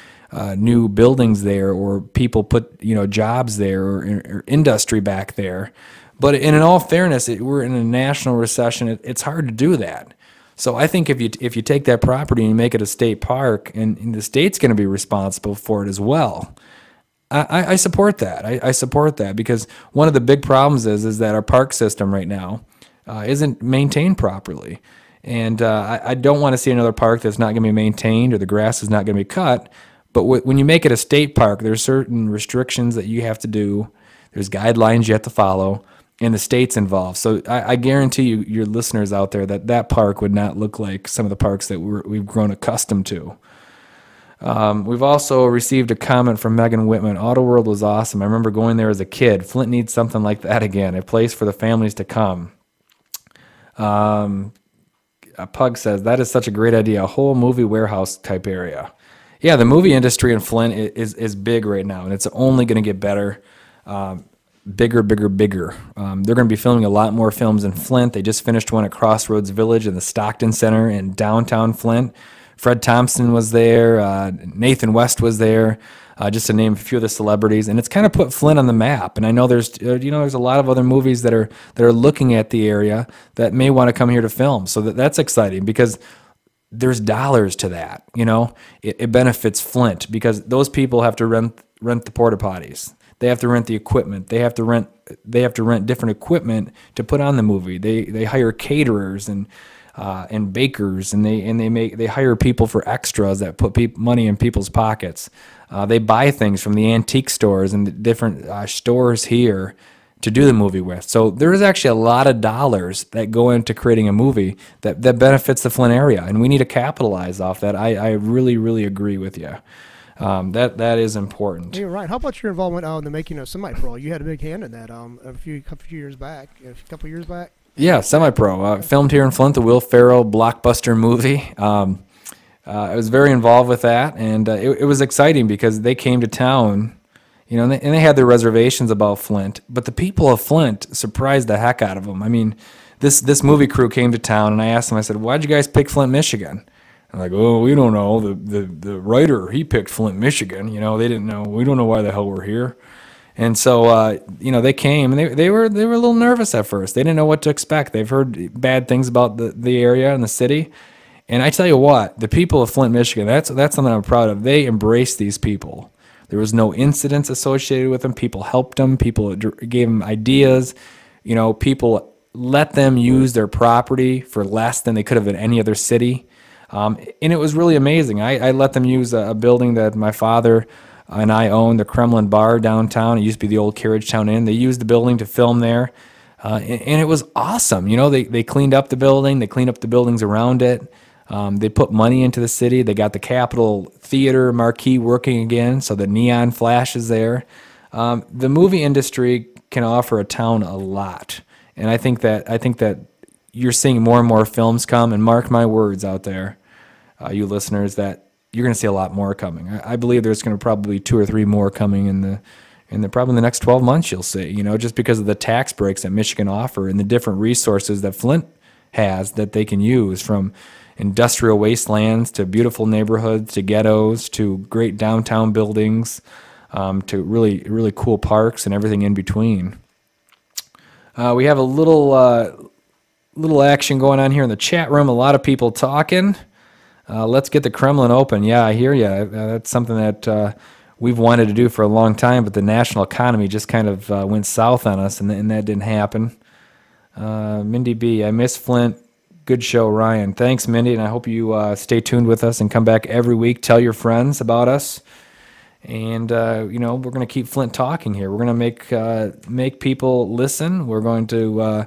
new buildings there or people put jobs there or industry back there. But in all fairness, we're in a national recession. It's hard to do that. So I think if you take that property and you make it a state park, and the state's going to be responsible for it as well, I support that. I support that because one of the big problems is that our park system right now isn't maintained properly. And I don't want to see another park that's not going to be maintained or the grass is not going to be cut. But when you make it a state park, there's certain restrictions that you have to do. There's guidelines you have to follow. And the state's involved. So I guarantee you, your listeners out there, that park would not look like some of the parks that we've grown accustomed to. We've also received a comment from Megan Whitman. Auto World was awesome. I remember going there as a kid. Flint needs something like that again, a place for the families to come. A Pug says, that is such a great idea, a whole movie warehouse type area. Yeah, the movie industry in Flint is big right now, and it's only going to get better. Bigger. They're going to be filming a lot more films in Flint. They just finished one at Crossroads Village in the Stockton Center in downtown Flint. Fred Thompson was there. Nathan West was there, just to name a few of the celebrities. And it's kind of put Flint on the map. And I know there's a lot of other movies that are looking at the area that may want to come here to film. So that's exciting because there's dollars to that. It benefits Flint because those people have to rent the porta potties. They have to rent the equipment. They have to rent different equipment to put on the movie. They hire caterers and bakers, and they hire people for extras that put money in people's pockets. They buy things from the antique stores and the different stores here to do the movie with. So there is actually a lot of dollars that go into creating a movie that benefits the Flint area, and we need to capitalize off that. I really, really agree with you. That is important. You're right. How about your involvement in the making of Semi-Pro? You had a big hand in that couple years back. Yeah, Semi-Pro. Filmed here in Flint, the Will Ferrell blockbuster movie. I was very involved with that, and it was exciting because they came to town, you know, and they had their reservations about Flint, but the people of Flint surprised the heck out of them. I mean, this movie crew came to town, and I asked them, I said, why'd you guys pick Flint, Michigan? I'm like, oh, we don't know. The writer, he picked Flint, Michigan. You know, they didn't know. We don't know why the hell we're here. And so, you know, they came, and they were a little nervous at first. They didn't know what to expect. They've heard bad things about the area and the city. And I tell you what, the people of Flint, Michigan, that's something I'm proud of. They embraced these people. There was no incidents associated with them. People helped them. People gave them ideas. You know, people let them use their property for less than they could have in any other city. And it was really amazing. I let them use a building that my father and I owned, the Kremlin Bar downtown. It used to be the old Carriage Town Inn. They used the building to film there. And it was awesome. You know, they cleaned up the building. They cleaned up the buildings around it. They put money into the city. They got the Capitol Theater marquee working again, so the neon flash is there. The movie industry can offer a town a lot. And I think that you're seeing more and more films come, and mark my words out there, you listeners, that you're going to see a lot more coming. I believe there's going to probably 2 or 3 more coming in probably the next 12 months. You'll see, you know, just because of the tax breaks that Michigan offer and the different resources that Flint has that they can use, from industrial wastelands to beautiful neighborhoods to ghettos to great downtown buildings, to really, really cool parks and everything in between. We have a little action going on here in the chat room. A lot of people talking. Let's get the Kremlin open. Yeah, I hear you. That's something that we've wanted to do for a long time, but the national economy just kind of went south on us, and that didn't happen. Mindy B, I miss Flint. Good show, Ryan. Thanks, Mindy, and I hope you stay tuned with us and come back every week. Tell your friends about us. And, you know, we're going to keep Flint talking here. We're going to make people listen. We're going to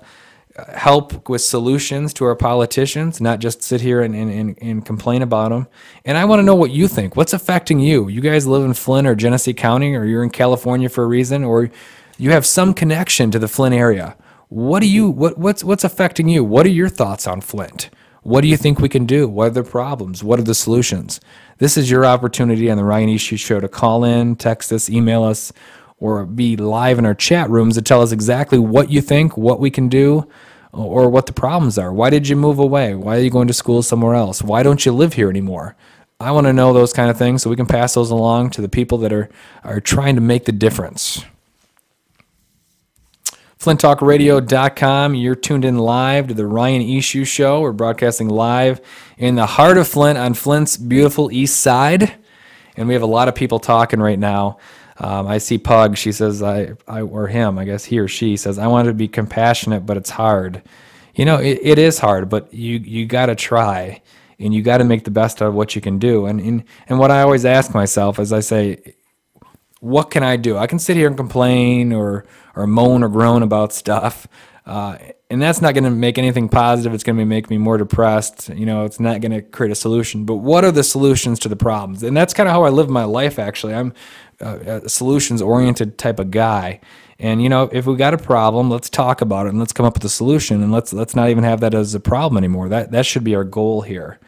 help with solutions to our politicians, not just sit here and complain about them. And I want to know what you think. What's affecting you? You guys live in Flint or Genesee County, or you're in California for a reason, or you have some connection to the Flint area. What's affecting you? What are your thoughts on Flint? What do you think we can do? What are the problems? What are the solutions? This is your opportunity on the Ryan Eashoo Show to call in, text us, email us, or be live in our chat rooms to tell us exactly what you think, what we can do, or what the problems are. Why did you move away? Why are you going to school somewhere else? Why don't you live here anymore? I want to know those kind of things so we can pass those along to the people that are trying to make the difference. FlintTalkRadio.com. You're tuned in live to the Ryan Eashoo Show. We're broadcasting live in the heart of Flint on Flint's beautiful east side. And we have a lot of people talking right now. I see Pug. She says, or him, I guess he or she says, I want to be compassionate, but it's hard. You know, it is hard, but you got to try, and you got to make the best out of what you can do. And what I always ask myself is, I say, what can I do? I can sit here and complain or moan or groan about stuff, and that's not going to make anything positive. It's going to make me more depressed. You know, it's not going to create a solution. But what are the solutions to the problems? And that's kind of how I live my life, actually. I'm a solutions-oriented type of guy. And, you know, if we got a problem, let's talk about it, and let's come up with a solution, and let's not even have that as a problem anymore. That should be our goal here.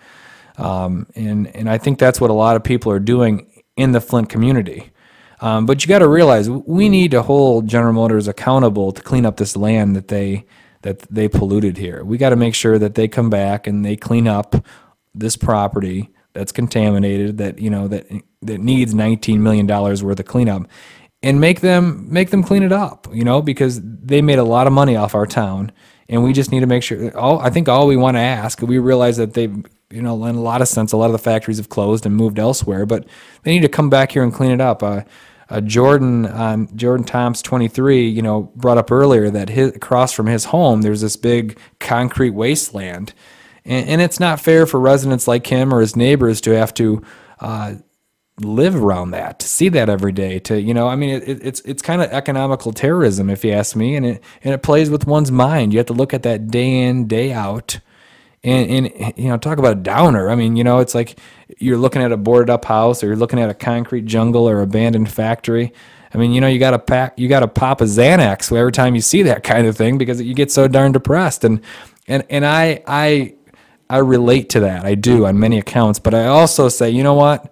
And I think that's what a lot of people are doing in the Flint community. But you got to realize we need to hold General Motors accountable to clean up this land that they polluted here. We got to make sure that they come back and they clean up this property that's contaminated, that needs $19 million worth of cleanup, and make them clean it up. You know, because they made a lot of money off our town, and we just need to make sure. I think all we want to ask, we realize that they've, you know, in a lot of sense, a lot of the factories have closed and moved elsewhere, but they need to come back here and clean it up. Jordan Tom's 23, you know, brought up earlier that across from his home, there's this big concrete wasteland, and it's not fair for residents like him or his neighbors to have to live around that, to see that every day, to, I mean, it's kind of economical terrorism, if you ask me, and it plays with one's mind. You have to look at that day in, day out, and talk about a downer. I mean, it's like you're looking at a boarded up house, or you're looking at a concrete jungle or abandoned factory. I mean, you got to pop a Xanax every time you see that kind of thing, because you get so darn depressed. And I relate to that. I do, on many accounts, but I also say, you know what?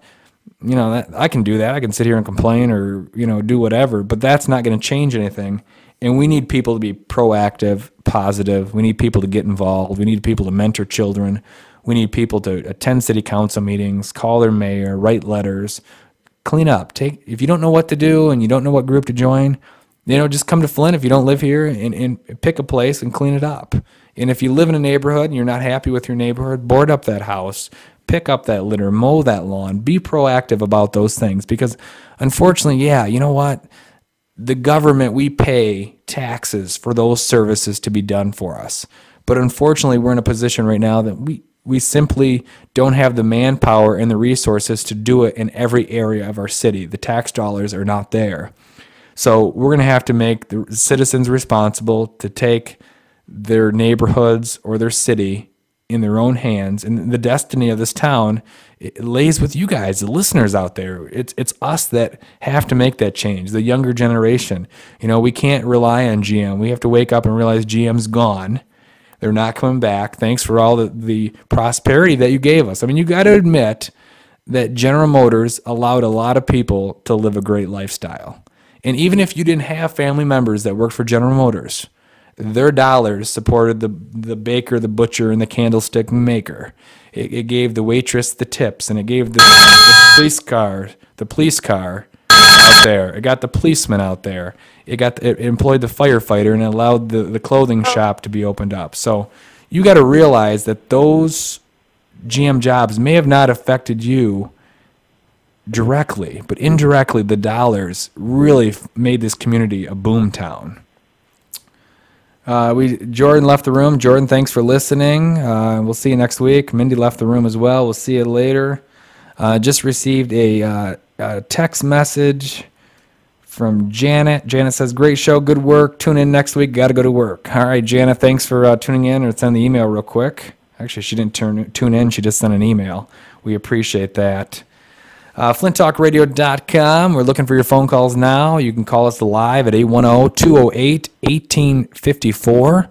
I can do that. I can sit here and complain, or, do whatever, but that's not going to change anything. And we need people to be proactive, positive. We need people to get involved. We need people to mentor children. We need people to attend city council meetings, call their mayor, write letters, clean up. If you don't know what to do and you don't know what group to join, just come to Flint if you don't live here, and pick a place and clean it up. And if you live in a neighborhood and you're not happy with your neighborhood, board up that house, pick up that litter, mow that lawn, be proactive about those things. Because unfortunately, you know what? The government, we pay taxes for those services to be done for us. But unfortunately, we're in a position right now that we simply don't have the manpower and the resources to do it in every area of our city. The tax dollars are not there. So we're going to have to make the citizens responsible to take their neighborhoods or their city in their own hands. And the destiny of this town, it lays with you guys, the listeners out there. It's us that have to make that change, the younger generation. We can't rely on GM. We have to wake up and realize GM's gone. They're not coming back. Thanks for all the prosperity that you gave us. I mean, you got to admit that General Motors allowed a lot of people to live a great lifestyle. And even if you didn't have family members that worked for General Motors, their dollars supported the baker, the butcher, and the candlestick maker. It gave the waitress the tips, and it gave the police car out there. It got the policeman out there. It employed the firefighter, and it allowed the clothing shop to be opened up. So you got to realize that those GM jobs may have not affected you directly, but indirectly, the dollars really made this community a boom town. Jordan left the room. Jordan, thanks for listening. We'll see you next week. Mindy left the room as well. We'll see you later. Just received a text message from Janet. Janet says, great show, good work. Tune in next week. Got to go to work. All right, Janet, thanks for tuning in, or send the email real quick. Actually, she didn't tune in. She just sent an email. We appreciate that. FlintTalkRadio.com. We're looking for your phone calls now. You can call us live at 810-208-1854.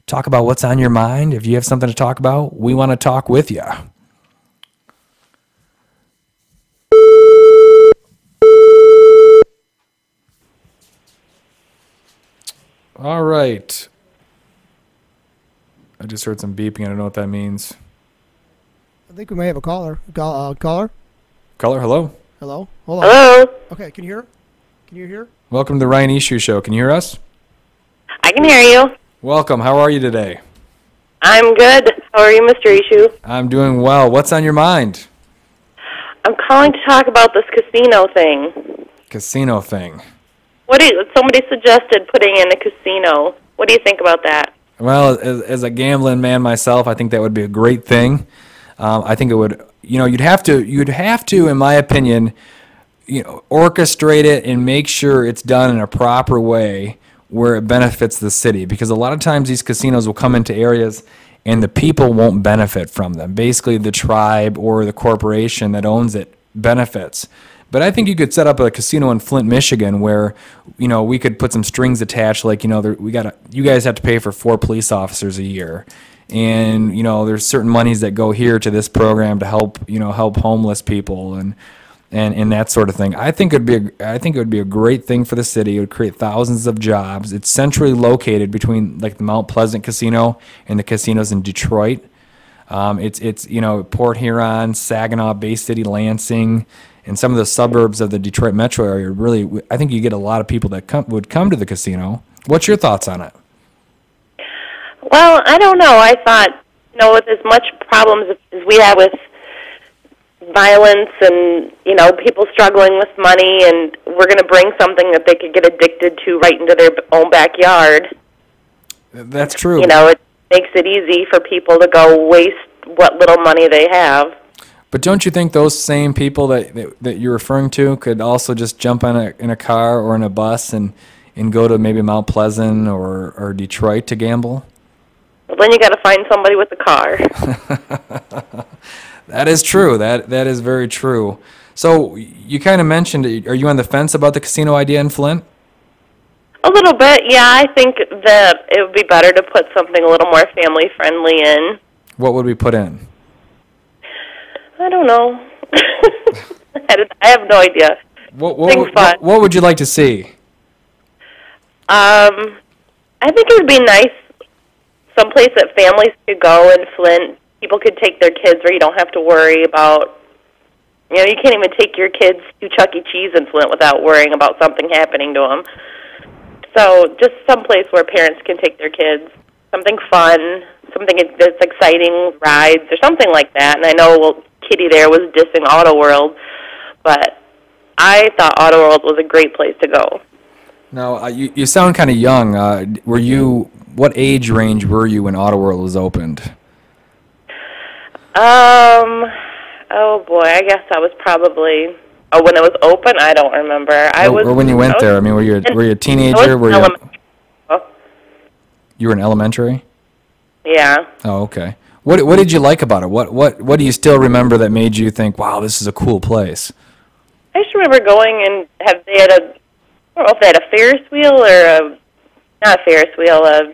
Talk about what's on your mind. If you have something to talk about, we want to talk with you. All right. I just heard some beeping. I don't know what that means. I think we may have a caller. Caller? Caller, hello? Hello? Hold on. Hello? Okay, can you hear? Can you hear? Welcome to the Ryan Eashoo Show. Can you hear us? I can hear you. Welcome. How are you today? I'm good. How are you, Mr. Eashoo? I'm doing well. What's on your mind? I'm calling to talk about this casino thing. Casino thing. Somebody suggested putting in a casino. What do you think about that? Well, as a gambling man myself, I think that would be a great thing. I think it would, you'd have to, in my opinion, orchestrate it and make sure it's done in a proper way where it benefits the city. Because a lot of times these casinos will come into areas and the people won't benefit from them. Basically, the tribe or the corporation that owns it benefits. But I think you could set up a casino in Flint, Michigan, where we could put some strings attached, like you guys have to pay for 4 police officers a year. And there's certain monies that go here to this program to help homeless people and that sort of thing. I think it would be a great thing for the city. It would create thousands of jobs. It's centrally located between like the Mount Pleasant Casino and the casinos in Detroit. It's Port Huron, Saginaw, Bay City, Lansing, and some of the suburbs of the Detroit metro area. Really, I think you get a lot of people that would come to the casino. What's your thoughts on it? Well, I don't know. I thought, with as much problems as we have with violence and, people struggling with money, and we're going to bring something that they could get addicted to right into their own backyard. That's true. It makes it easy for people to go waste what little money they have. But don't you think those same people that you're referring to could also just jump in a car or in a bus and go to maybe Mount Pleasant or Detroit to gamble? Well, then you got to find somebody with a car. That is true. That is very true. So you kind of mentioned, are you on the fence about the casino idea in Flint? A little bit, yeah. I think that it would be better to put something a little more family-friendly in. What would we put in? I don't know. I have no idea. What would you like to see? I think it would be nice, someplace that families could go in Flint. People could take their kids where you don't have to worry about, you can't even take your kids to Chuck E. Cheese in Flint without worrying about something happening to them. So just someplace where parents can take their kids, something fun, something that's exciting, rides, or something like that. And I know Kitty there was dissing Auto World, but I thought Auto World was a great place to go. Now, you sound kind of young. What age range were you when Auto World was opened? Oh boy, I guess I was probably. Oh, when it was open, I don't remember. Or when you went there. I mean, were you a teenager? You were in elementary? Yeah. Oh, okay. What did you like about it? What do you still remember that made you think, wow, this is a cool place? I just remember going and they had I don't know if they had a Ferris wheel or not a Ferris wheel, a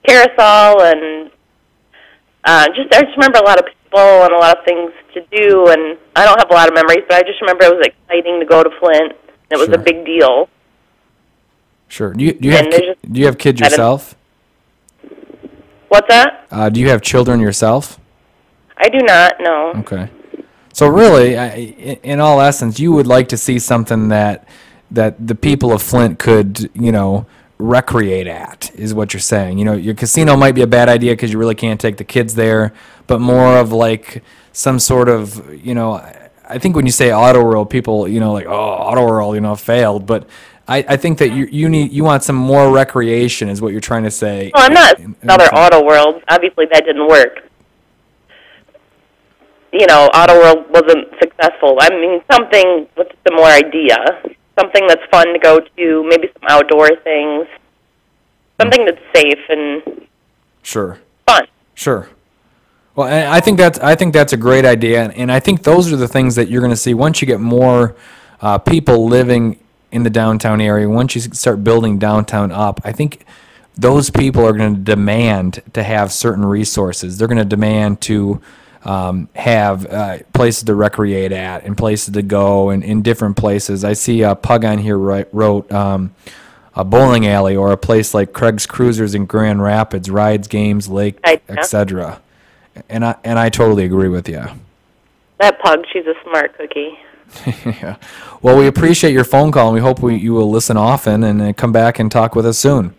carousel, and I just remember a lot of people and a lot of things to do, and I don't have a lot of memories, but I just remember it was exciting to go to Flint. It was a big deal. Sure. Do you have kids yourself? What's that? Do you have children yourself? I do not, no. Okay. So really, in all essence, you would like to see something that the people of Flint could, recreate at, is what you're saying. Your casino might be a bad idea because you really can't take the kids there, but more of like some sort of, I think when you say Auto World, people, like, oh, Auto World, failed, but I think that you want some more recreation is what you're trying to say. Well, I'm not another Auto World. Obviously, that didn't work. Auto World wasn't successful. I mean, something with a similar idea. Something that's fun to go to, maybe some outdoor things. Something that's safe and fun. Sure. Well, and I think that's a great idea, and I think those are the things that you're going to see once you get more people living in the downtown area. Once you start building downtown up, I think those people are going to demand to have certain resources. They're going to demand to have places to recreate at and places to go and in different places. I see Pug on here wrote a bowling alley or a place like Craig's Cruisers in Grand Rapids, rides, games, lake, etc. And I totally agree with you. That Pug, she's a smart cookie. Yeah. Well, we appreciate your phone call, and we hope you will listen often and come back and talk with us soon.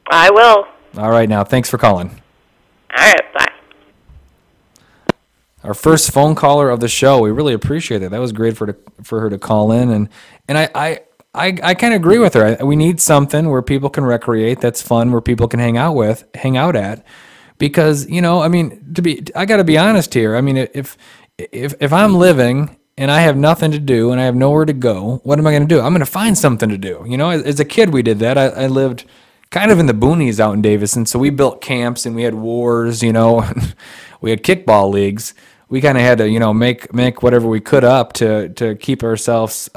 I will. All right, now, thanks for calling. All right, bye. Our first phone caller of the show. We really appreciate it. That was great for her to call in, and I kind of agree with her. We need something where people can recreate, that's fun, where people can hang out at, because I got to be honest here. I mean, if I'm living and I have nothing to do and I have nowhere to go, what am I going to do? I'm going to find something to do. As a kid, we did that. I lived kind of in the boonies out in Davison, so we built camps and we had wars. We had kickball leagues. We kind of had to, make whatever we could up to keep ourselves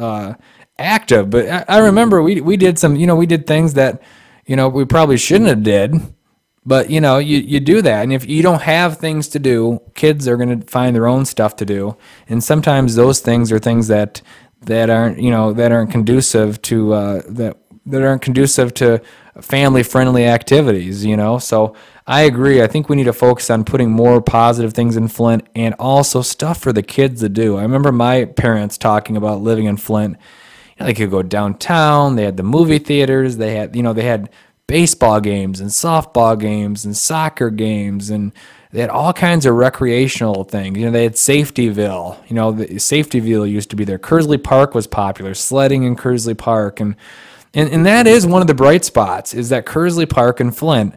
active. But I remember we did some, we did things that, we probably shouldn't have did. But, you do that. And if you don't have things to do, kids are going to find their own stuff to do. And sometimes those things are things that aren't conducive to that aren't conducive to family-friendly activities, So I agree. I think we need to focus on putting more positive things in Flint and also stuff for the kids to do. I remember my parents talking about living in Flint. They could go downtown. They had the movie theaters. They had baseball games and softball games and soccer games, and they had all kinds of recreational things. They had Safetyville. The Safetyville used to be there. Kersley Park was popular, sledding in Kersley Park, and that is one of the bright spots, is that Kersley Park in Flint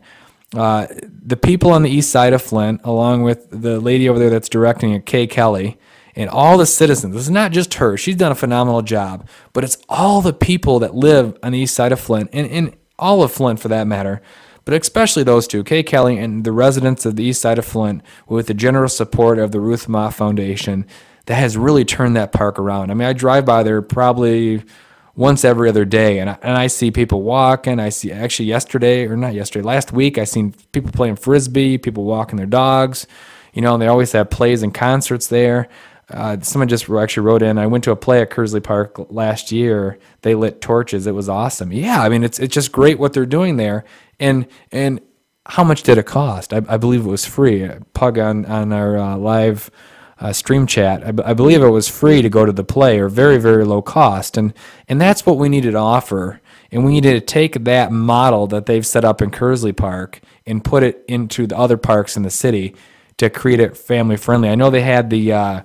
the people on the east side of Flint, along with the lady over there that's directing it, Kay Kelly, and all the citizens. This is not just her. She's done a phenomenal job, but it's all the people that live on the east side of Flint, and all of Flint for that matter, but especially those two, Kay Kelly and the residents of the east side of Flint, with the generous support of the Ruth Ma Foundation, that has really turned that park around. I mean, I drive by there probably once every other day, and I see people walking. I see, actually last week, I seen people playing Frisbee, people walking their dogs, and they always have plays and concerts there. Someone just actually wrote in, I went to a play at Kersley Park last year. They lit torches. It was awesome. Yeah, I mean, it's just great what they're doing there. And how much did it cost? I believe it was free. Pug on our live stream chat, I believe it was free to go to the play, or very, very low cost. And that's what we needed to offer. And we needed to take that model that they've set up in Kersley Park and put it into the other parks in the city to create it family friendly. I know they had the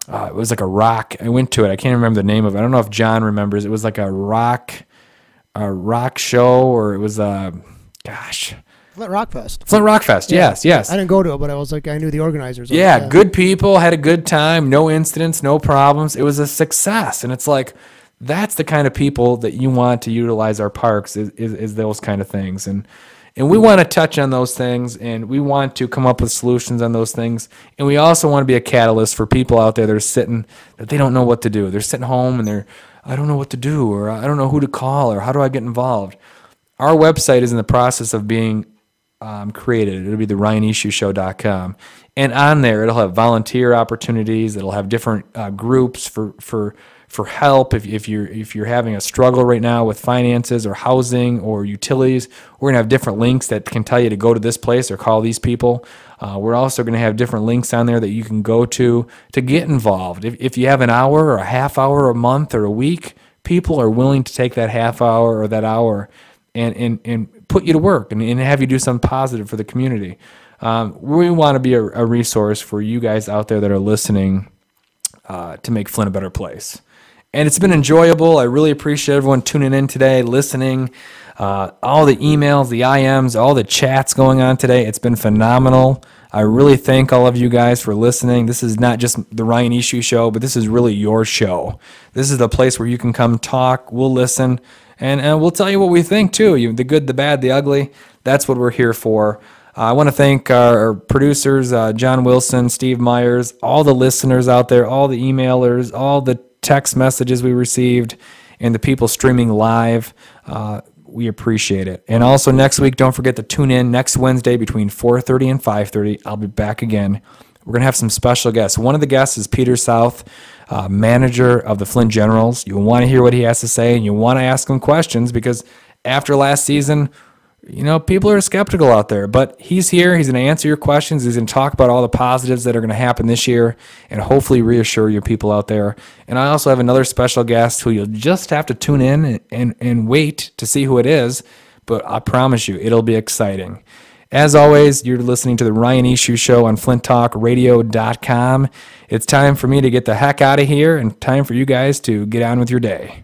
it was like a rock. I went to it. I can't remember the name of it. I don't know if John remembers. It was like a rock show, or it was Flint Rock Fest. Flint Rock Fest. Yeah. Yes. I didn't go to it, but I was like, I knew the organizers. Yeah, good people, had a good time, no incidents, no problems. It was a success, and it's like that's the kind of people that you want to utilize our parks is those kind of things, and we want to touch on those things, and we want to come up with solutions on those things, and we also want to be a catalyst for people out there that they don't know what to do. They're sitting home and I don't know what to do, or I don't know who to call, or how do I get involved. Our website is in the process of being created. It'll be the RyanEashooShow.com, and on there it'll have volunteer opportunities. It'll have different groups for help if you're having a struggle right now with finances or housing or utilities. We're gonna have different links that can tell you to go to this place or call these people. We're also gonna have different links on there that you can go to get involved. If you have an hour or a half hour, a month or a week, people are willing to take that half hour or that hour and put you to work and have you do something positive for the community. We want to be a resource for you guys out there that are listening to make Flint a better place. And it's been enjoyable. I really appreciate everyone tuning in today, listening, all the emails, the IMs, all the chats going on today. It's been phenomenal. I really thank all of you guys for listening. This is not just the Ryan Eashoo Show, but this is really your show. This is the place where you can come talk. We'll listen, and we'll tell you what we think, too. The good, the bad, the ugly. That's what we're here for. I want to thank our producers, John Wilson, Steve Myers, all the listeners out there, all the emailers, all the text messages we received, and the people streaming live. We appreciate it. And also next week, don't forget to tune in next Wednesday between 4:30 and 5:30. I'll be back again. We're going to have some special guests. One of the guests is Peter South, manager of the Flint Generals. You'll want to hear what he has to say, and you want to ask him questions, because after last season, people are skeptical out there, but he's here. He's going to answer your questions. He's going to talk about all the positives that are going to happen this year and hopefully reassure your people out there. And I also have another special guest who you'll just have to tune in and wait to see who it is, but I promise you, it'll be exciting. As always, you're listening to the Ryan Eashoo Show on FlintTalkRadio.com. It's time for me to get the heck out of here and time for you guys to get on with your day.